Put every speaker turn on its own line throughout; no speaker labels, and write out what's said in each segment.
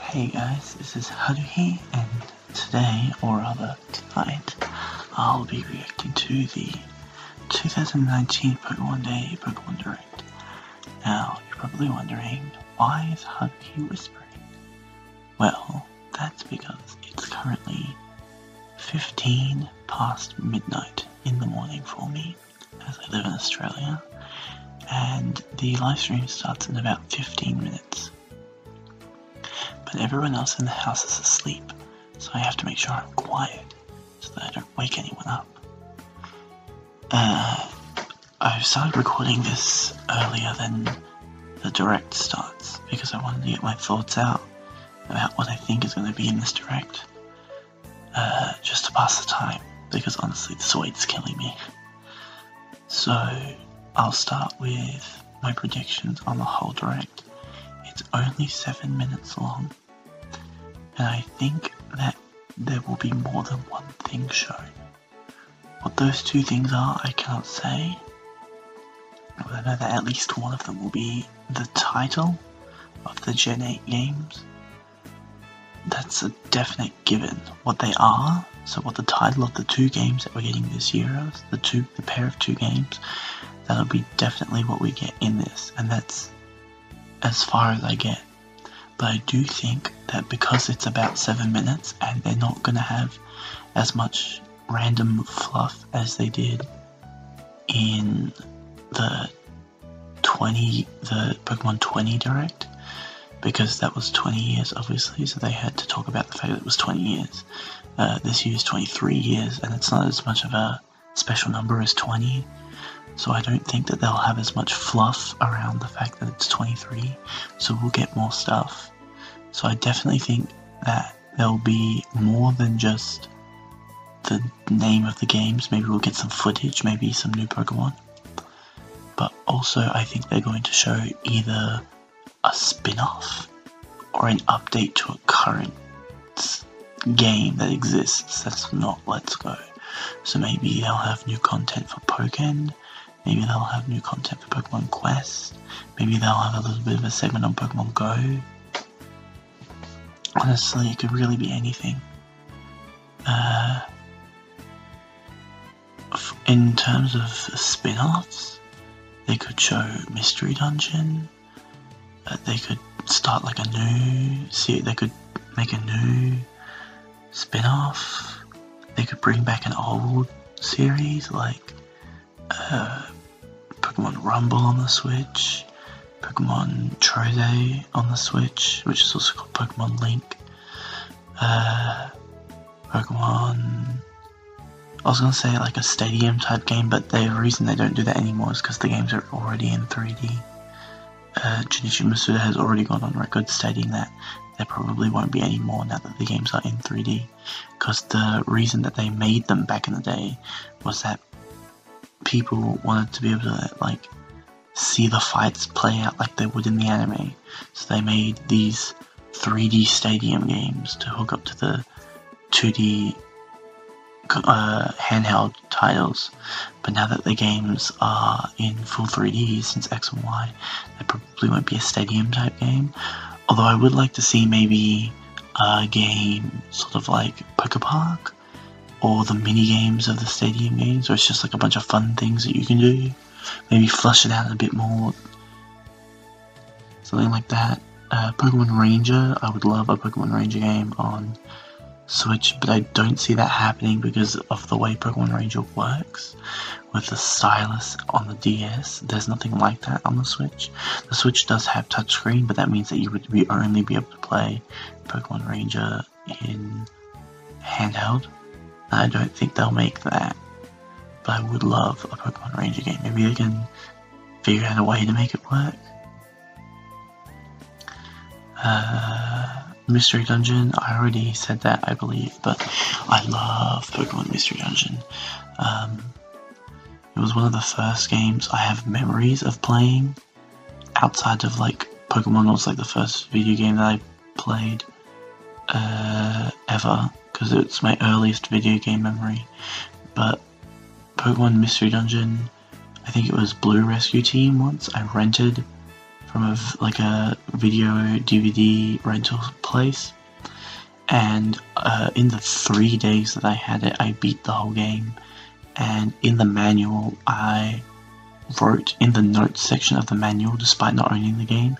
Hey guys, this is Haruhi, and today, or rather tonight, I'll be reacting to the 2019 Pokemon Day Pokemon Direct. Now, you're probably wondering, why is Haruhi whispering? Well, that's because it's currently 15 past midnight in the morning for me, as I live in Australia, and the live stream starts in about 15 minutes. But everyone else in the house is asleep, so I have to make sure I'm quiet so that I don't wake anyone up. I've started recording this earlier than the direct starts because I wanted to get my thoughts out about what I think is going to be in this direct, just to pass the time, because honestly this weight's killing me. So I'll start with my predictions on the whole direct. It's only 7 minutes long, and I think that there will be more than one thing shown. What those two things are, I cannot say, but I know that at least one of them will be the title of the Gen 8 games. That's a definite given. What they are, so what the title of the two games that we're getting this year is, the pair of two games, that'll be definitely what we get in this, and that's as far as I get. But I do think that because it's about 7 minutes and they're not going to have as much random fluff as they did in the Pokemon 20 Direct, because that was 20 years obviously, so they had to talk about the fact that it was 20 years. This year's 23 years, and it's not as much of a special number as 20. So I don't think that they'll have as much fluff around the fact that it's 23, so we'll get more stuff. So I definitely think that there'll be more than just the name of the games. Maybe we'll get some footage, maybe some new Pokemon. But also I think they're going to show either a spin-off or an update to a current game that exists that's not Let's Go. So maybe they'll have new content for Pokémon. Maybe they'll have new content for Pokemon Quest. Maybe they'll have a little bit of a segment on Pokemon Go. Honestly, it could really be anything. In terms of spin-offs, they could show Mystery Dungeon. They could start like a new series. They could make a new spin-off. They could bring back an old series like Pokemon Rumble on the Switch, Pokemon Trode on the Switch, which is also called Pokemon Link, Pokemon... I was going to say like a stadium type game, but the reason they don't do that anymore is because the games are already in 3D. Junichi Masuda has already gone on record stating that there probably won't be any more now that the games are in 3D, because the reason that they made them back in the day was that people wanted to be able to like see the fights play out like they would in the anime, so they made these 3D stadium games to hook up to the 2D handheld titles. But now that the games are in full 3D since X and Y, there probably won't be a stadium type game, although I would like to see maybe a game sort of like Pokepark, or the mini games of the stadium games, where it's just like a bunch of fun things that you can do. Maybe flush it out a bit more, something like that. Pokemon Ranger, I would love a Pokemon Ranger game on Switch, but I don't see that happening because of the way Pokemon Ranger works with the stylus on the DS. There's nothing like that on the Switch. The Switch does have touchscreen, but that means that you would only be able to play Pokemon Ranger in handheld. I don't think they'll make that, but I would love a Pokemon Ranger game. Maybe they can figure out a way to make it work. Mystery Dungeon, I already said that, I believe, but I love Pokemon Mystery Dungeon. It was one of the first games I have memories of playing outside of like Pokemon. Was like the first video game that I played ever, because it's my earliest video game memory. But Pokemon Mystery Dungeon, I think it was Blue Rescue Team once, I rented from like a video DVD rental place, and in the 3 days that I had it, I beat the whole game. And in the manual, I wrote in the notes section of the manual, despite not owning the game,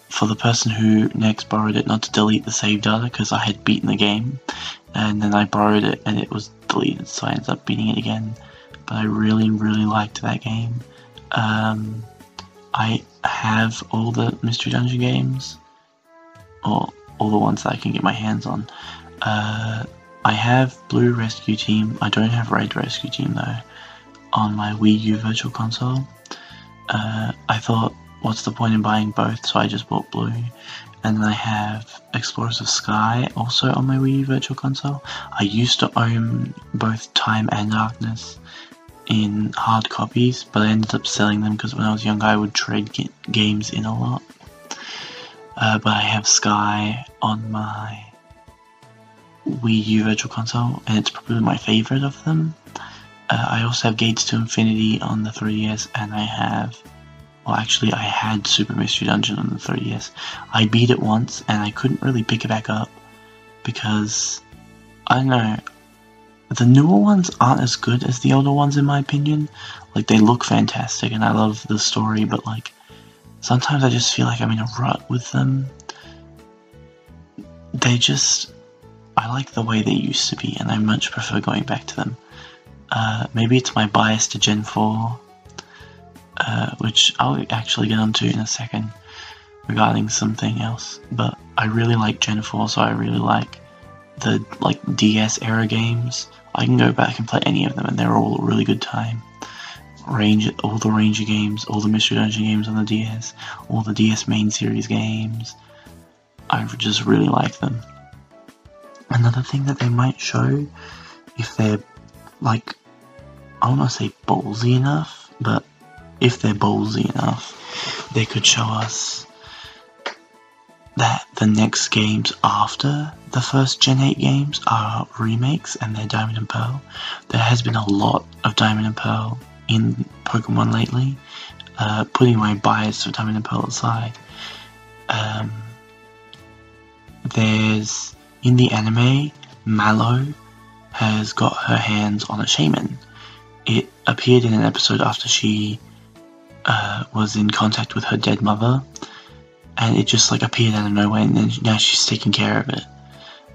for the person who next borrowed it not to delete the save data because I had beaten the game, and then I borrowed it and it was deleted, so I ended up beating it again. But I really liked that game. I have all the Mystery Dungeon games, or all the ones that I can get my hands on. I have Blue Rescue Team. I don't have Red Rescue Team though on my Wii U Virtual Console. I thought, what's the point in buying both, so I just bought Blue. And then I have Explorers of Sky also on my Wii U Virtual Console. I used to own both Time and Darkness in hard copies, but I ended up selling them because when I was younger I would trade games in a lot. But I have Sky on my Wii U Virtual Console, and it's probably my favourite of them. I also have Gates to Infinity on the 3DS, and I had Super Mystery Dungeon on the 3DS. I beat it once, and I couldn't really pick it back up, because, I don't know, the newer ones aren't as good as the older ones in my opinion. Like, they look fantastic, and I love the story, but like, sometimes I just feel like I'm in a rut with them. I like the way they used to be, and I much prefer going back to them. Maybe it's my bias to Gen 4, which I'll actually get onto in a second regarding something else, but I really like Gen 4, so I really like the DS era games. I can go back and play any of them, and they're all a really good time. All the Ranger games, all the Mystery Dungeon games on the DS, all the DS main series games, I just really like them. Another thing that they might show, if they're like, I don't want to say ballsy enough, but if they're ballsy enough, they could show us that the next games after the first Gen 8 games are remakes and they're Diamond and Pearl. There has been a lot of Diamond and Pearl in Pokemon lately, putting my bias for Diamond and Pearl aside. There's, in the anime, Mallow has got her hands on a shaman. It appeared in an episode after she was in contact with her dead mother, and it just like appeared out of nowhere, and then now she's taking care of it.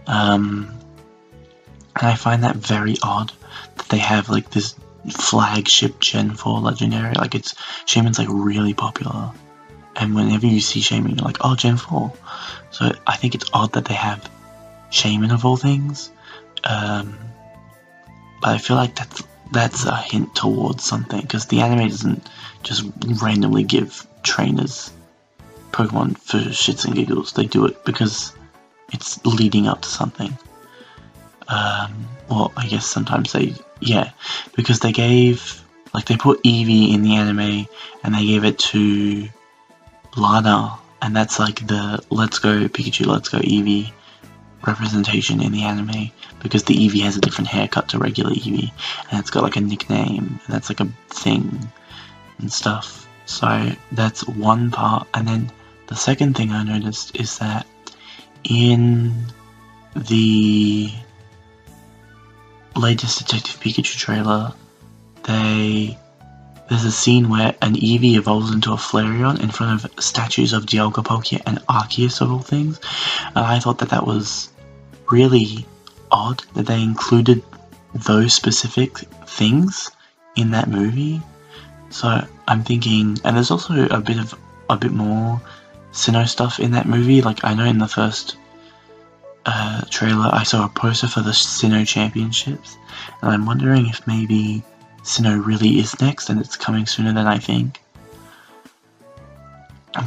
And I find that very odd that they have like this flagship Gen 4 legendary, like Shaman's like really popular, and whenever you see Shaman you're like, oh, Gen 4. So I think it's odd that they have Shaman of all things, but I feel like that's a hint towards something, because the anime doesn't just randomly give trainers Pokemon for shits and giggles. They do it because it's leading up to something. Well, I guess sometimes because they put Eevee in the anime and they gave it to Lana, and that's like the Let's Go Pikachu, Let's Go Eevee representation in the anime, because the Eevee has a different haircut to regular Eevee, and it's got like a nickname, and that's like a thing and stuff. So that's one part. And then the second thing I noticed is that in the latest Detective Pikachu trailer, there's a scene where an Eevee evolves into a Flareon in front of statues of Dialga, Palkia, and Arceus of all things, and I thought that was really odd that they included those specific things in that movie. So I'm thinking, and there's also a bit more Sinnoh stuff in that movie. Like, I know in the first trailer I saw a poster for the Sinnoh Championships, and I'm wondering if maybe Sinnoh really is next and it's coming sooner than I think.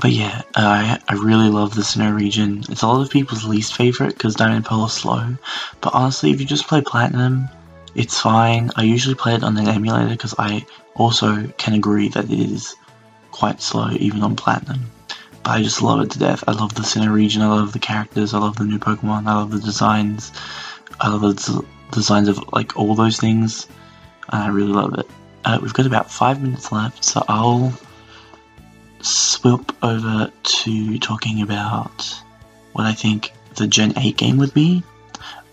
But yeah, I really love the Sinnoh region. It's a lot of people's least favourite because Diamond and Pearl are slow, but honestly, if you just play Platinum, it's fine. I usually play it on an emulator because I also can agree that it is quite slow even on Platinum. But I just love it to death. I love the Sinnoh region, I love the characters, I love the new Pokemon, I love the designs, I love the designs of like all those things, and I really love it. We've got about 5 minutes left, so I'll swap over to talking about what I think the Gen 8 game would be.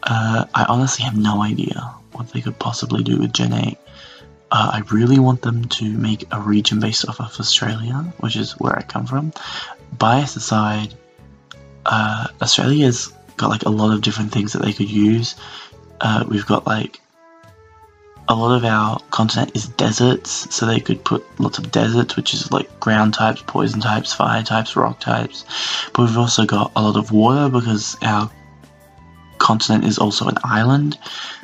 I honestly have no idea what they could possibly do with Gen 8. I really want them to make a region based off of Australia, which is where I come from. Bias aside, Australia's got like a lot of different things that they could use. We've got like a lot of our continent is deserts, so they could put lots of deserts, which is like ground types, poison types, fire types, rock types. But we've also got a lot of water because our continent is also an island.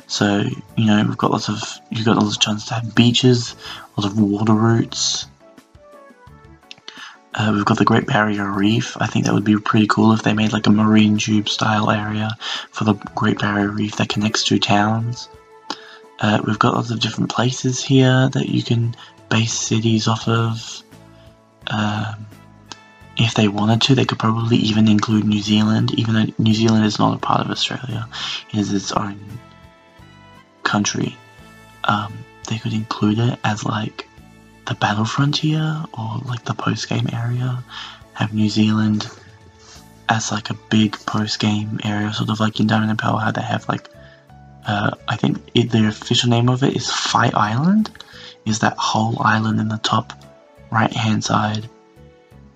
So, you know, you've got lots of chance to have beaches, lots of water routes. We've got the Great Barrier Reef. I think that would be pretty cool if they made like a marine tube style area for the Great Barrier Reef that connects two towns. We've got lots of different places here that you can base cities off of. If they wanted to, they could probably even include New Zealand, even though New Zealand is not a part of Australia. It is its own country. They could include it as like the battle frontier or like the post-game area. Have New Zealand as like a big post-game area, sort of like in Diamond and Pearl, how they have like I think the official name of it is Fight Island. Is that whole island in the top right hand side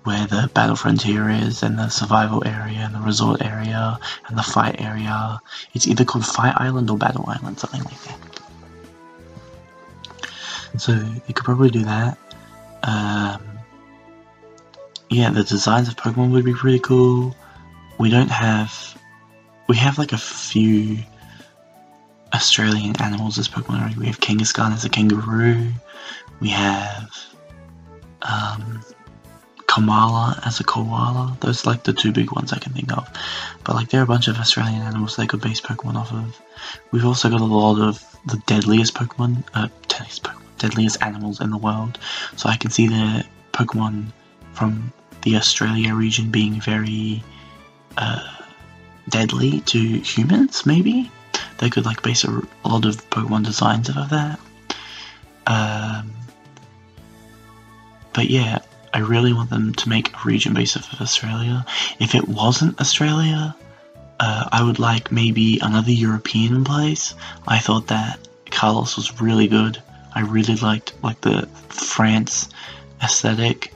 where the battle frontier is, and the survival area, and the resort area, and the fight area. It's either called Fight Island or Battle Island, something like that. So you could probably do that. Yeah, the designs of Pokemon would be pretty cool. We have like a few Australian animals as Pokemon already. We have Kangaskhan as a kangaroo. We have Kamala as a koala. Those are like the two big ones I can think of. But like there are a bunch of Australian animals they could base Pokemon off of. We've also got a lot of the deadliest animals in the world. So I can see the Pokemon from the Australia region being very deadly to humans, maybe? They could like base a lot of Pokemon designs off of that. But yeah, I really want them to make a region based off of Australia. If it wasn't Australia, I would like maybe another European place. I thought that Carlos was really good. I really liked like the France aesthetic.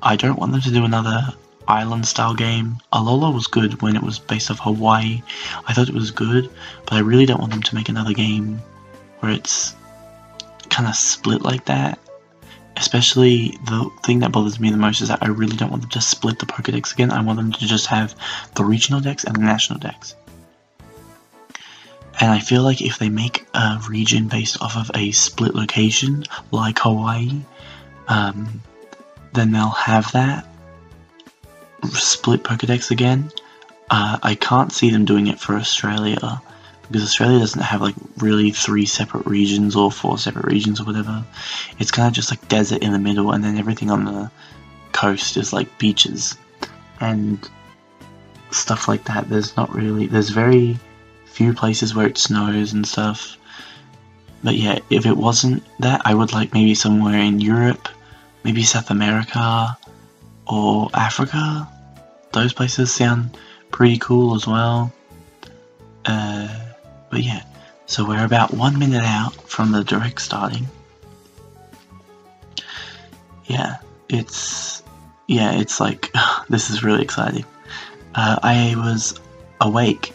I don't want them to do another island style game. Alola was good when it was based off Hawaii. I thought it was good, but I really don't want them to make another game where it's kind of split like that. Especially the thing that bothers me the most is that I really don't want them to split the Pokedex again. I want them to just have the regional dex and the national dex. And I feel like if they make a region based off of a split location, like Hawaii, then they'll have that split Pokedex again. I can't see them doing it for Australia, because Australia doesn't have like really 3 separate regions or 4 separate regions or whatever. It's kind of just like desert in the middle, and then everything on the coast is like beaches and stuff like that. There's very few places where it snows and stuff. But yeah, if it wasn't that, I would like maybe somewhere in Europe, maybe South America or Africa. Those places sound pretty cool as well. But yeah, so we're about 1 minute out from the direct starting. It's like, this is really exciting. I was awake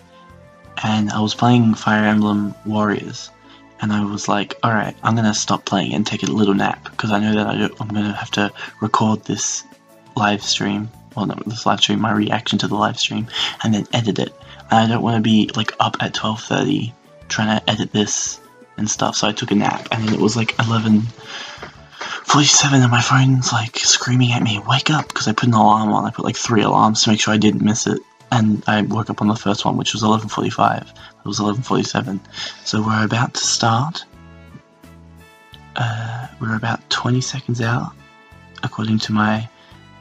and I was playing Fire Emblem Warriors, and I was like, alright, I'm gonna stop playing and take a little nap, because I know that I'm gonna have to record this live stream, my reaction to the live stream, and then edit it. And I don't want to be like up at 12:30 trying to edit this and stuff, so I took a nap, and then it was like 11:47 and my phone's like screaming at me, wake up, because I put an alarm on. I put like 3 alarms to make sure I didn't miss it, and I woke up on the first one, which was 11:45. It was 11:47, so we're about to start. We're about 20 seconds out, according to my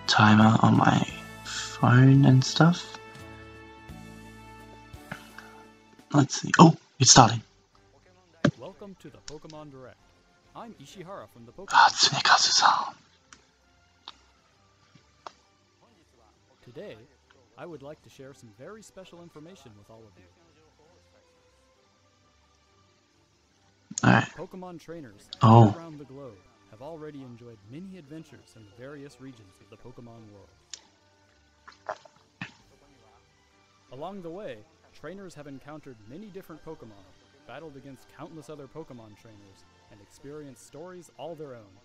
timer on my phone and stuff. Let's see. Oh, it's starting.
Welcome to the Pokemon Direct. I'm Ishihara from the Pokemon.
Tsunekazu-san.
Today, I would like to share some very special information with all of you.
Alright.
Pokemon trainers
Oh.
all around the globe have already enjoyed many adventures in the various regions of the Pokemon world. Along the way, trainers have encountered many different Pokemon, battled against countless other Pokemon trainers, and experienced stories all their own.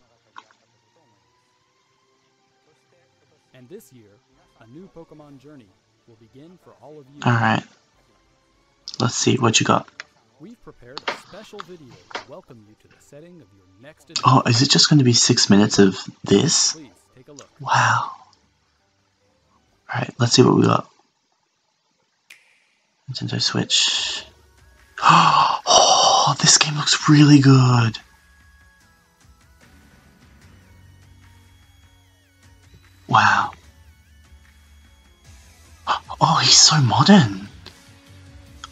And this year, a new Pokemon journey will begin for all of you.
Alright. Let's see what you got.
We've prepared a special video to welcome you to the setting of your next adventure.
Oh, is it just going to be 6 minutes of this?
Please take a look.
Wow. Alright, let's see what we got. Nintendo Switch. Oh, this game looks really good. Wow. Oh, he's so modern.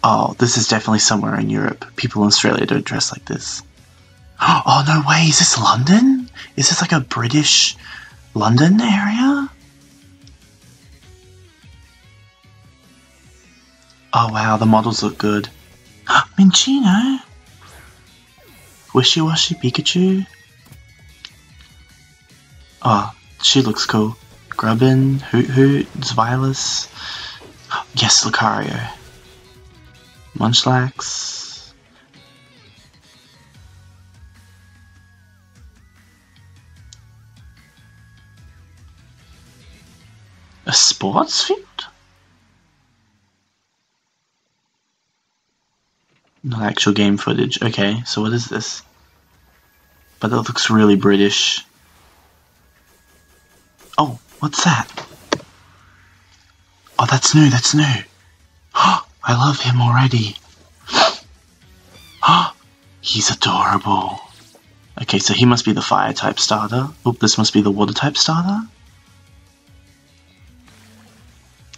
Oh, this is definitely somewhere in Europe. People in Australia don't dress like this. Oh, no way. Is this London? Is this like a British London area? Oh, wow. The models look good. Minchino. Wishy Washy Pikachu. Oh, she looks cool. Grubbin, Hoot Hoot, Zweilous. Yes, Lucario. Munchlax. A sports field? Not actual game footage. Okay, so what is this? But that looks really British. Oh, what's that? Oh, that's new, that's new. I love him already. He's adorable. Okay, so he must be the fire type starter. Oh, this must be the water type starter.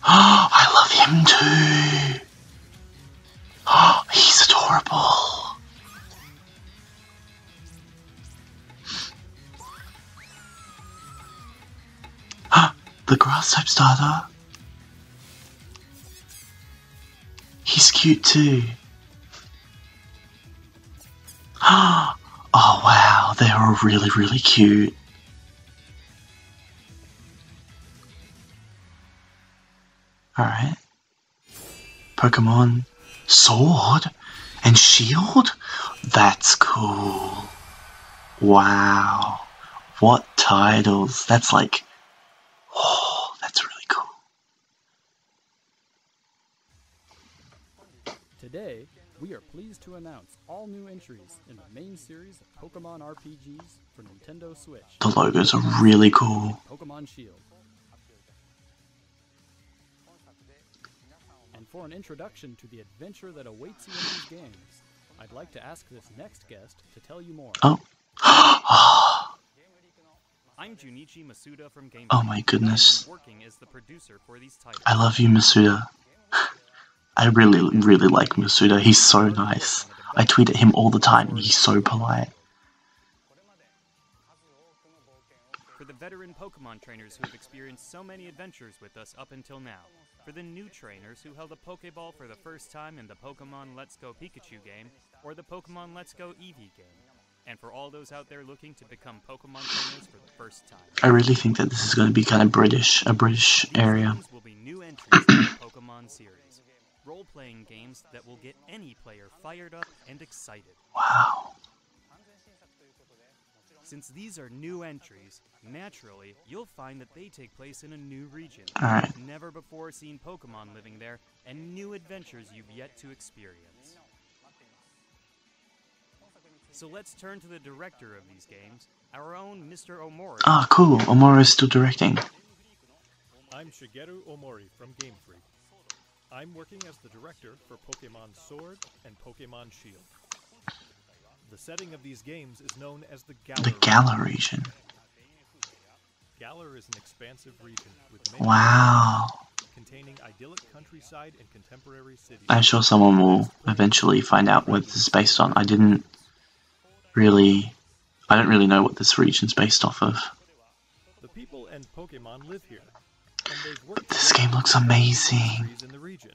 I love him too. He's adorable. The grass type starter. He's cute too. Oh wow, they are really, really cute. Alright. Pokemon Sword and Shield? That's cool. Wow. What titles? That's like... Oh, that's really cool.
Today, we are pleased to announce all new entries in the main series of Pokemon RPGs for Nintendo Switch.
The logos are really cool.
Pokemon Shield. And for an introduction to the adventure that awaits you in these games, I'd like to ask this next guest to tell you more.
Oh.
I'm Junichi Masuda from Game.
Oh my goodness.
Working as the producer for these titles.
I love you, Masuda. I really, really like Masuda. He's so nice. I tweet at him all the time and he's so polite.
For the veteran Pokemon trainers who have experienced so many adventures with us up until now. For the new trainers who held a Pokeball for the first time in the Pokemon Let's Go Pikachu game, or the Pokemon Let's Go Eevee game. And for all those out there looking to become Pokemon trainers for the first time.
I really think that this is going to be kind of British, a British area.
These will be new entries to the Pokemon series. Role-playing games that will get any player fired up and excited.
Wow.
Since these are new entries, naturally, you'll find that they take place in a new region.
Alright.
Never before seen Pokemon living there, and new adventures you've yet to experience. So let's turn to the director of these games, our own Mr. Omori.
Ah, cool. Omori's still directing.
I'm Shigeru Omori from Game Freak. I'm working as the director for Pokémon Sword and Pokémon Shield. The setting of these games is known as the Galar.
The Galar region.
Galar is an expansive region with many
Wow.
containing idyllic countryside and contemporary cities.
I'm sure someone will eventually find out what this is based on. I don't really know what this region's based off of.
The people and Pokémon live here. and they've worked
This
together
game looks
to develop
amazing.
industries in the region.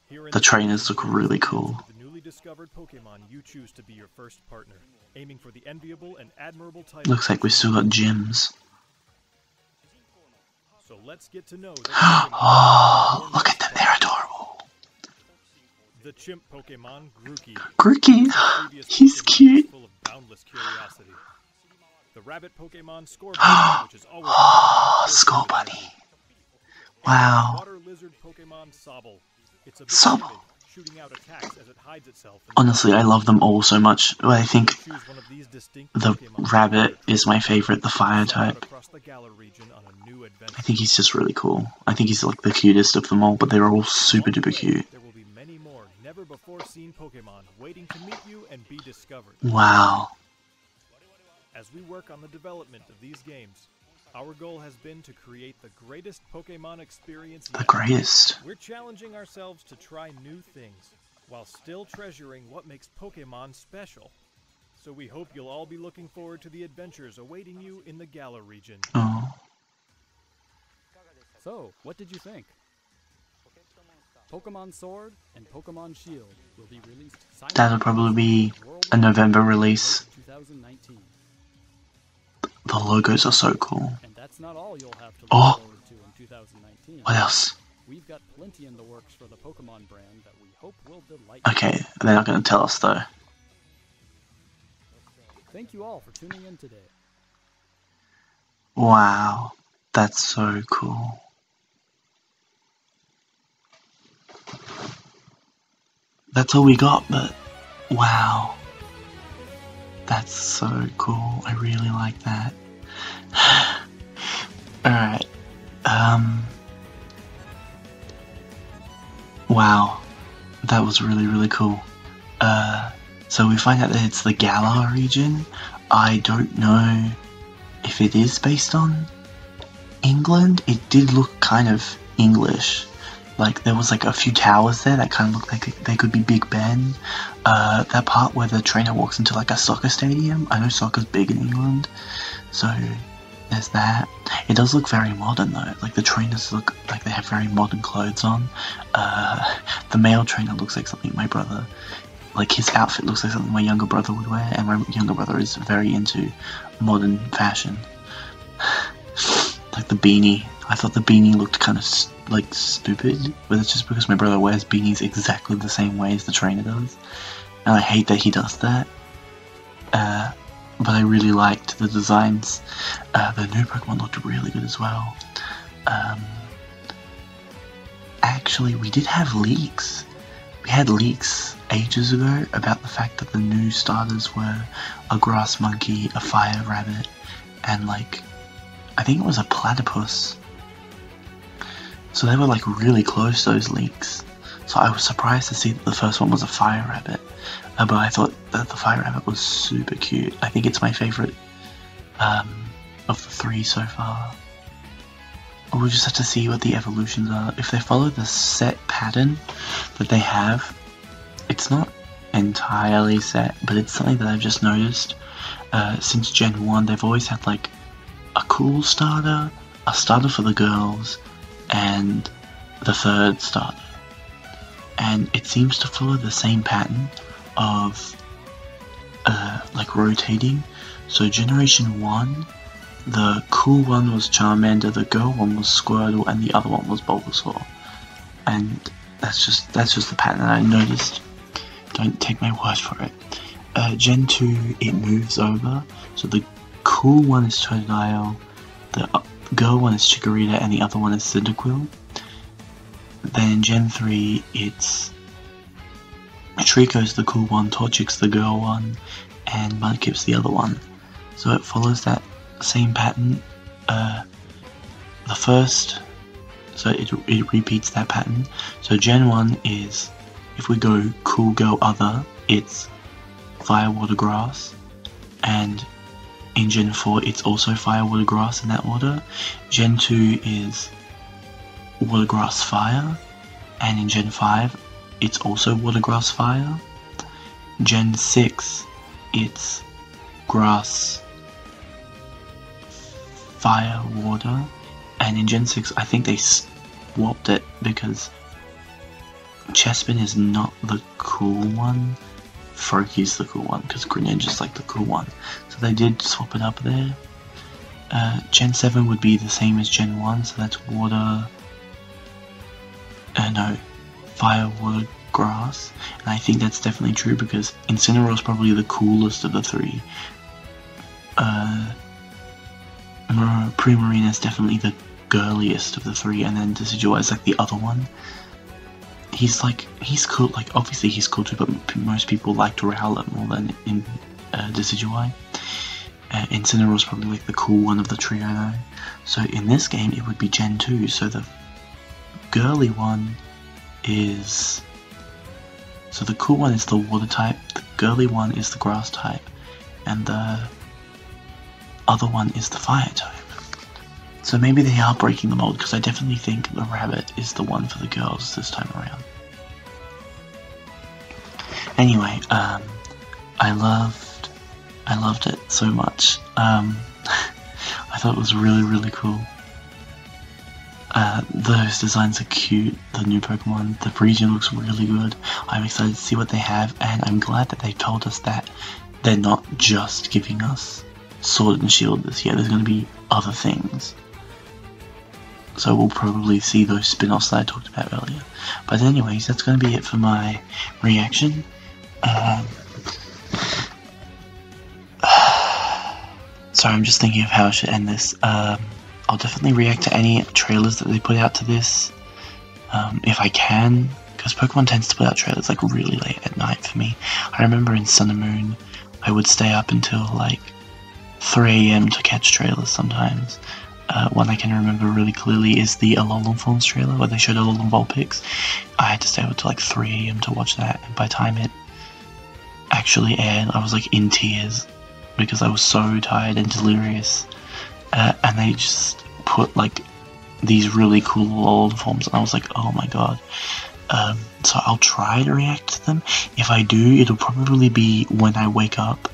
Here in
The trainers look really cool.
with the newly discovered Pokemon, you choose to be your first partner, aiming for the enviable and admirable title.
Looks like we've still got gyms.
So let's get to know the
Oh, look at them, they're adorable.
The chimp Pokemon, Grookey.
Grookey,
Previous
he's
Pokemon
cute.
is full of boundless curiosity. The rabbit Pokemon, Scorbunny, which is always
Oh, Scorbunny. Wow.
Water lizard Pokemon, Sobble. It's a bit
Sobble.
timid, shooting out attacks as it hides itself. in the
Honestly, I love them all so much. But I think
Choose one of these distinct
the
Pokemon
rabbit is my favorite, the fire
set out
type.
across the Galar region on a new adventure.
I think he's just really cool. I think he's like the cutest of them all, but they're all super
Along the
duper
way,
cute.
There will be many more never before seen Pokemon waiting to meet you and be discovered.
Wow.
As we work on the development of these games, our goal has been to create the greatest Pokemon experience
The
yet.
greatest.
We're challenging ourselves to try new things, while still treasuring what makes Pokemon special. So we hope you'll all be looking forward to the adventures awaiting you in the Galar region.
Oh.
So, what did you think? Pokemon Sword and Pokemon Shield will be released
That'll probably be a November release.
2019.
The logos are so cool.
And that's not all you'll have to look
Oh.
forward to in 2019.
What else?
We've got plenty in the works for the Pokemon brand that we hope will delight
Okay, they're not going to tell us though.
you. Thank you all for tuning in today.
Wow. That's so cool. That's all we got, but wow. That's so cool. I really like that. Alright. Wow. That was really, really cool. So we find out that it's the Galar region. I don't know if it is based on England. It did look kind of English. Like there was like a few towers there that kind of looked like they could be Big Ben. That part where the trainer walks into like a soccer stadium. I know soccer's big in England, so there's that. It does look very modern though. Like the trainers look like they have very modern clothes on. The male trainer looks like something my brother, like his outfit looks like something my younger brother would wear, and my younger brother is very into modern fashion. Like the beanie. I thought the beanie looked kind of like stupid, but it's just because my brother wears beanies exactly the same way as the trainer does, and I hate that he does that. But I really liked the designs. The new Pokemon looked really good as well. Actually, we did have leaks. We had leaks ages ago about the fact that the new starters were a grass monkey, a fire rabbit, and like, I think it was a platypus. So they were like really close, those leaks. So I was surprised to see that the first one was a fire rabbit. But I thought that the fire rabbit was super cute. I think it's my favorite of the three so far. We'll just have to see what the evolutions are. If they follow the set pattern that they have, it's not entirely set, but it's something that I've just noticed. Since Gen 1, they've always had like a cool starter, a starter for the girls, and the third starter. And it seems to follow the same pattern of like rotating. So Generation 1, the cool one was Charmander, the girl one was Squirtle, and the other one was Bulbasaur. And that's just the pattern that I noticed. Don't take my word for it. Gen 2, it moves over. So the cool one is Totodile, the girl one is Chikorita, and the other one is Cyndaquil. Then Gen 3, it's Trico's the cool one, Torchic's the girl one, and Mudkip's the other one. So it follows that same pattern. The first, so it repeats that pattern. So Gen 1 is, if we go cool girl other, it's fire, water, grass, and in Gen 4 it's also fire, water, grass in that order. Gen 2 is water, grass, fire, and in Gen 5 it's also water, grass, fire. Gen 6 it's grass, fire, water, And in Gen 6, I think they swapped it because Chespin is not the cool one. Froakie's the cool one because Greninja's like the cool one. So they did swap it up there. Gen 7 would be the same as Gen 1, so that's water. No, fire, water, grass. And I think that's definitely true because Incineroar is probably the coolest of the three. Primarina is definitely the girliest of the three, and then Decidueye is like the other one. He's cool, like obviously he's cool too, but most people liked Rowlet more than in Decidueye. Incineroar is probably like the cool one of the trio though. So in this game it would be Gen 2, so the girly one is... So the cool one is the water type, the girly one is the grass type, and the other one is the fire type. So maybe they are breaking the mold, because I definitely think the rabbit is the one for the girls this time around. Anyway, I loved it so much. I thought it was really cool. Those designs are cute, the new Pokemon, the region looks really good. I'm excited to see what they have, and I'm glad that they told us that they're not just giving us Sword and Shield this year, there's going to be other things. So we'll probably see those spin-offs that I talked about earlier. But anyways, that's going to be it for my reaction. Sorry, I'm just thinking of how I should end this. I'll definitely react to any trailers that they put out to this, if I can, because Pokemon tends to put out trailers like really late at night for me. I remember in Sun and Moon, I would stay up until like 3 AM to catch trailers sometimes. One I can remember really clearly is the Alolan Forms trailer, where they showed Alolan Vulpix. I had to stay up until like 3 AM to watch that, and by the time it actually aired, I was like in tears, because I was so tired and delirious. And they just put like these really cool Alolan Forms, and I was like, oh my god. So I'll try to react to them. If I do, it'll probably be when I wake up,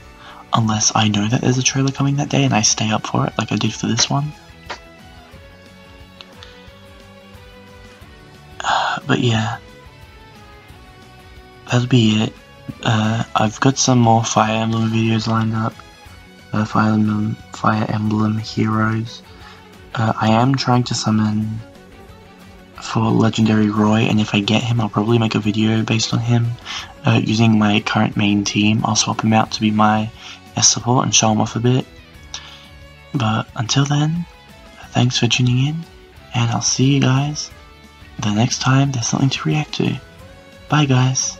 unless I know that there's a trailer coming that day and I stay up for it, like I did for this one. But yeah, that'll be it. I've got some more Fire Emblem videos lined up. Fire Emblem Heroes. I am trying to summon for Legendary Roy, and if I get him, I'll probably make a video based on him. Using my current main team, I'll swap him out to be my S support and show him off a bit. But until then, thanks for tuning in, and I'll see you guys the next time there's something to react to. Bye guys!